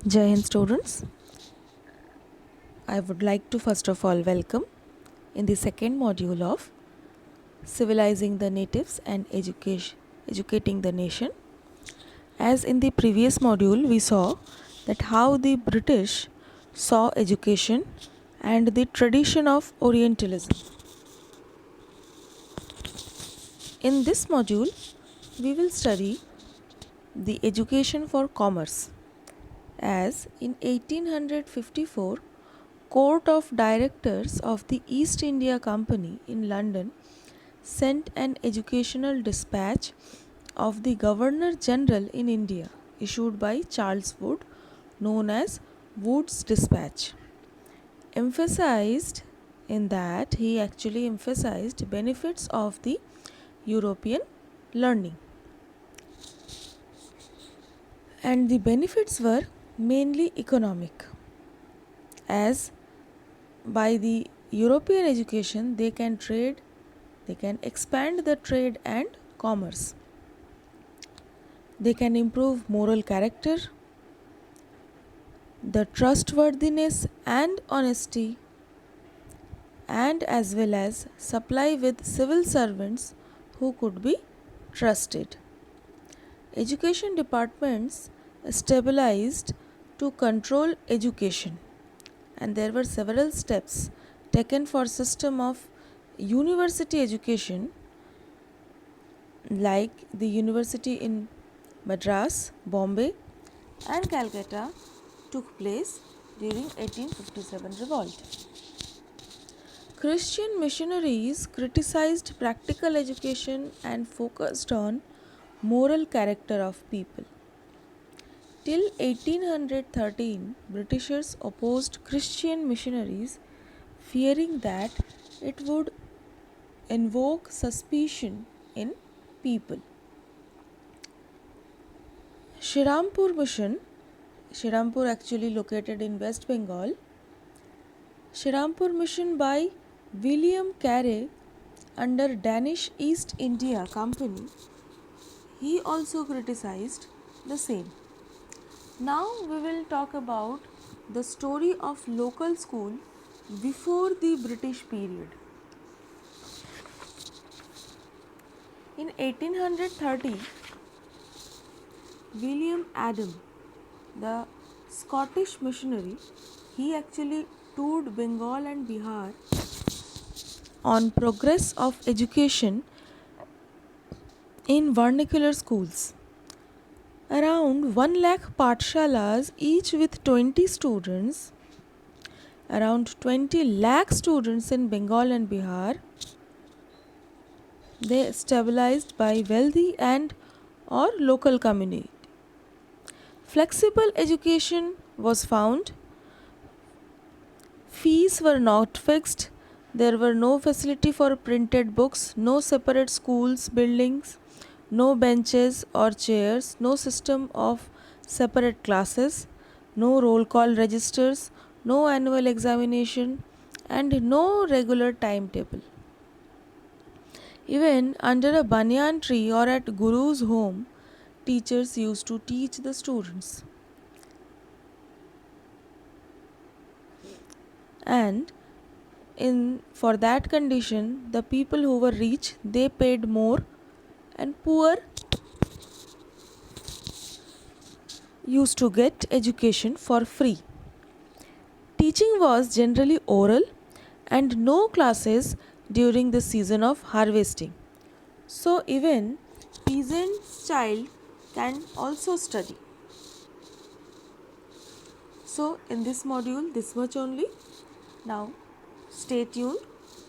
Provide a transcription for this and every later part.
Jai Hind students, I would like to first of all welcome in the second module of Civilizing the Natives and Educating the Nation. As in the previous module we saw that how the British saw education and the tradition of Orientalism. In this module we will study the education for commerce, as in 1854 Court of Directors of the East India Company in London sent an educational dispatch of the Governor General in India, issued by Charles Wood, known as Wood's Dispatch. He actually emphasized benefits of the European learning. And the benefits were mainly economic, as by the European education they can trade, they can expand the trade and commerce. They can improve moral character, the trustworthiness and honesty, and as well as supply with civil servants who could be trusted. Education departments stabilized to control education, and there were several steps taken for system of university education, like the university in Madras, Bombay and Calcutta took place during 1857 revolt. Christian missionaries criticized practical education and focused on moral character of people. Till 1813, Britishers opposed Christian missionaries, fearing that it would invoke suspicion in people. Shirampur Mission, Shirampur actually located in West Bengal, Shirampur Mission by William Carey under Danish East India Company, he also criticized the same. Now we will talk about the story of local school before the British period. In 1830, William Adam, the Scottish missionary, he actually toured Bengal and Bihar on progress of education in vernacular schools. Around 1 lakh pathshalas, each with 20 students, around 20 lakh students in Bengal and Bihar, they stabilized by wealthy and or local community. Flexible education was found. Fees were not fixed. There were no facility for printed books, no separate schools buildings, no benches or chairs, no system of separate classes, no roll call registers, no annual examination, and no regular timetable. Even under a banyan tree or at Guru's home, teachers used to teach the students. And for that condition, the people who were rich, they paid more, and poor used to get education for free. Teaching was generally oral and no classes during the season of harvesting. So even peasant's child can also study. So in this module, this much only. Now stay tuned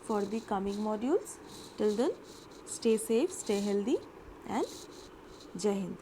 for the coming modules. Till then, stay safe, stay healthy, and Jai Hind.